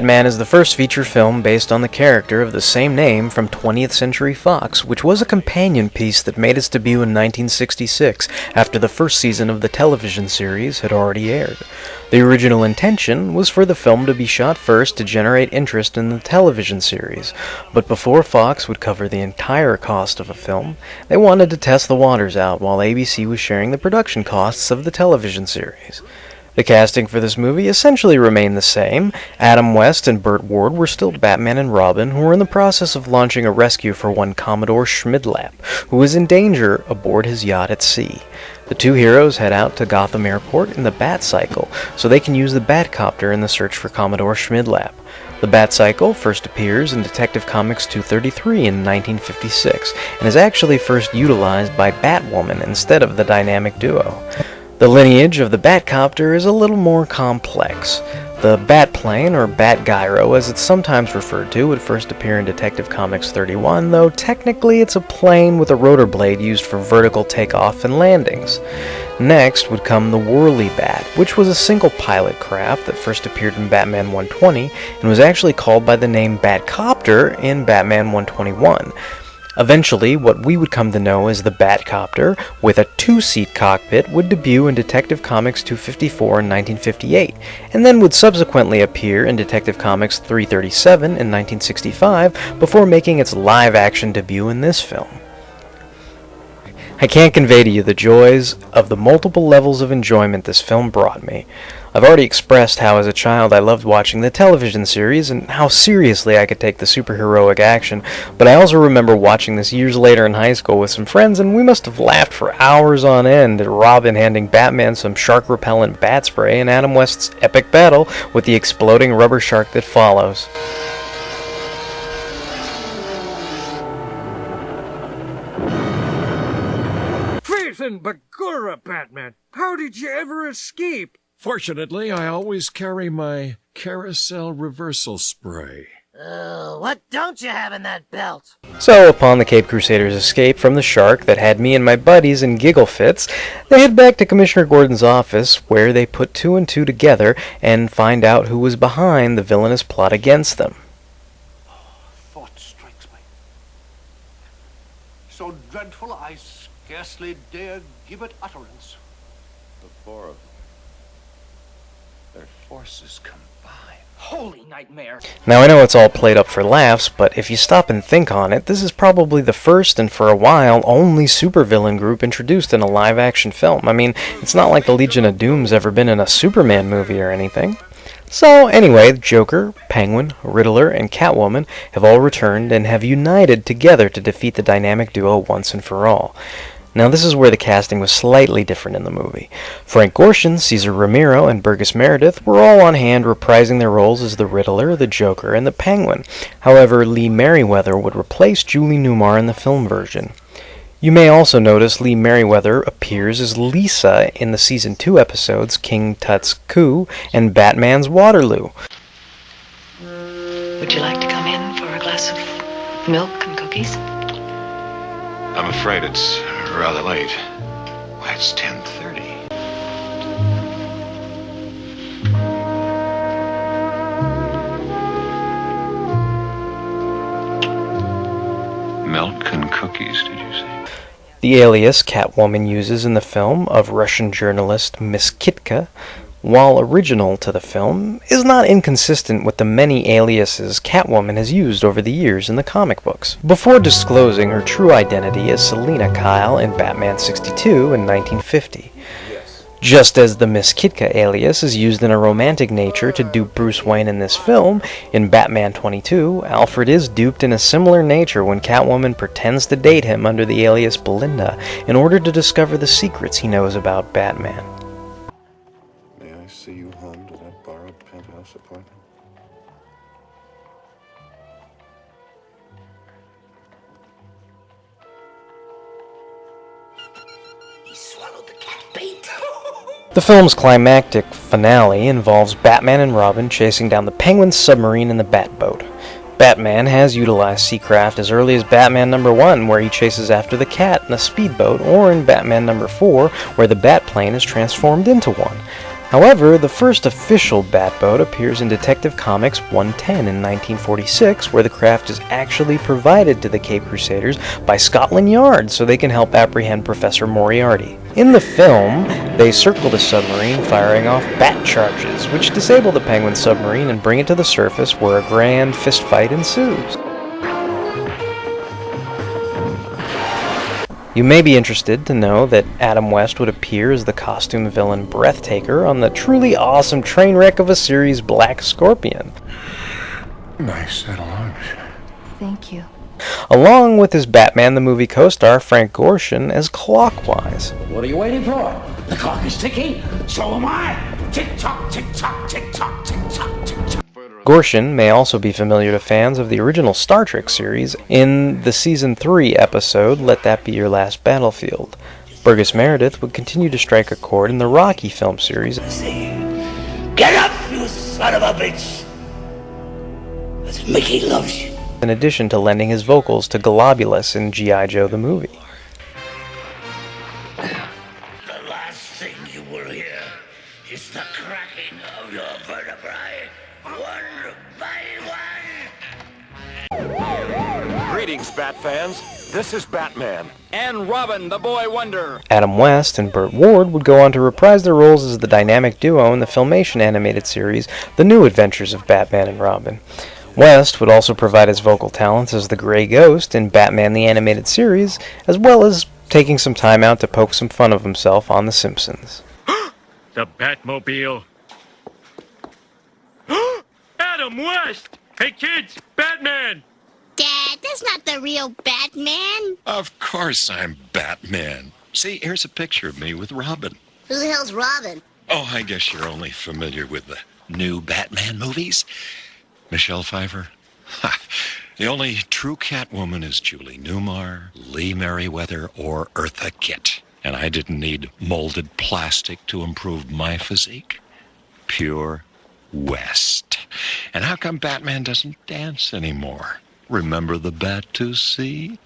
Batman is the first feature film based on the character of the same name from 20th Century Fox, which was a companion piece that made its debut in 1966 after the first season of the television series had already aired. The original intention was for the film to be shot first to generate interest in the television series, but before Fox would cover the entire cost of a film, they wanted to test the waters out while ABC was sharing the production costs of the television series. The casting for this movie essentially remained the same. Adam West and Burt Ward were still Batman and Robin, who were in the process of launching a rescue for one Commodore Schmidlap, who was in danger aboard his yacht at sea. The two heroes head out to Gotham Airport in the Bat-Cycle, so they can use the Batcopter in the search for Commodore Schmidlap. The Bat-Cycle first appears in Detective Comics 233 in 1956, and is actually first utilized by Batwoman instead of the dynamic duo. The lineage of the Batcopter is a little more complex. The Batplane, or Bat-Gyro as it's sometimes referred to, would first appear in Detective Comics 31, though technically it's a plane with a rotor blade used for vertical takeoff and landings. Next would come the Whirly Bat, which was a single pilot craft that first appeared in Batman 120 and was actually called by the name Batcopter in Batman 121. Eventually, what we would come to know as the Batcopter, with a two-seat cockpit, would debut in Detective Comics 254 in 1958, and then would subsequently appear in Detective Comics 337 in 1965, before making its live-action debut in this film. I can't convey to you the joys of the multiple levels of enjoyment this film brought me. I've already expressed how as a child I loved watching the television series and how seriously I could take the superheroic action, but I also remember watching this years later in high school with some friends, and we must have laughed for hours on end at Robin handing Batman some shark-repellent bat spray and Adam West's epic battle with the exploding rubber shark that follows. Faith and Bagura, Batman! How did you ever escape? Fortunately, I always carry my carousel reversal spray. What don't you have in that belt? So, upon the Cape Crusaders' escape from the shark that had me and my buddies in giggle fits, they head back to Commissioner Gordon's office, where they put two and two together and find out who was behind the villainous plot against them. Thought strikes me. So dreadful I scarcely dare give it utterance. The four of them. Their forces combined. Holy nightmare! Now, I know it's all played up for laughs, but if you stop and think on it, this is probably the first and for a while only supervillain group introduced in a live-action film. I mean, it's not like the Legion of Doom's ever been in a Superman movie or anything. So, anyway, Joker, Penguin, Riddler, and Catwoman have all returned and have united together to defeat the dynamic duo once and for all. Now, this is where the casting was slightly different in the movie. Frank Gorshin, Cesar Romero, and Burgess Meredith were all on hand reprising their roles as the Riddler, the Joker, and the Penguin. However, Lee Merriweather would replace Julie Newmar in the film version. You may also notice Lee Merriweather appears as Lisa in the Season 2 episodes King Tut's Coup and Batman's Waterloo. Would you like to come in for a glass of milk and cookies? I'm afraid it's rather late. Why, it's 10:30. Milk and cookies, did you say? The alias Catwoman uses in the film of Russian journalist Miss Kitka, while original to the film, is not inconsistent with the many aliases Catwoman has used over the years in the comic books, before disclosing her true identity as Selina Kyle in Batman 62 in 1950. Just as the Miss Kitka alias is used in a romantic nature to dupe Bruce Wayne in this film, in Batman 22, Alfred is duped in a similar nature when Catwoman pretends to date him under the alias Belinda in order to discover the secrets he knows about Batman. May I see you home to that borrowed penthouse apartment? He swallowed the cat bait. The film's climactic finale involves Batman and Robin chasing down the Penguin's submarine in the Batboat. Batman has utilized Seacraft as early as Batman number 1, where he chases after the cat in a speedboat, or in Batman number 4, where the Batplane is transformed into one. However, the first official Batboat appears in Detective Comics 110 in 1946, where the craft is actually provided to the Cape Crusaders by Scotland Yard so they can help apprehend Professor Moriarty. In the film, they circle the submarine, firing off bat charges, which disable the Penguin submarine and bring it to the surface, where a grand fistfight ensues. You may be interested to know that Adam West would appear as the costume villain Breathtaker on the truly awesome train wreck of a series, Black Scorpion. Nice set of lunch. Thank you. Along with his Batman the Movie co-star Frank Gorshin as Clockwise. What are you waiting for? The clock is ticking. So am I. Tick-tock, tick-tock, tick-tock, tick-tock, tick-tock. Gorshin may also be familiar to fans of the original Star Trek series in the Season 3 episode, Let That Be Your Last Battlefield. Burgess Meredith would continue to strike a chord in the Rocky film series. Get up, you son of a bitch! As Mickey loves you. In addition to lending his vocals to Globulus in G.I. Joe the movie. The last thing you will hear is the cracking of your vertebrae, one by one. Greetings, Bat fans. This is Batman. And Robin, the Boy Wonder. Adam West and Burt Ward would go on to reprise their roles as the dynamic duo in the Filmation animated series, The New Adventures of Batman and Robin. West would also provide his vocal talents as the Grey Ghost in Batman the Animated Series, as well as taking some time out to poke some fun of himself on The Simpsons. The Batmobile. Adam West! Hey kids, Batman! Dad, that's not the real Batman. Of course I'm Batman. See, here's a picture of me with Robin. Who the hell's Robin? Oh, I guess you're only familiar with the new Batman movies. Michelle Pfeiffer. Ha. The only true Catwoman is Julie Newmar, Lee Merriweather, or Eartha Kitt. And I didn't need molded plastic to improve my physique. Pure West. And how come Batman doesn't dance anymore? Remember the Bat to see?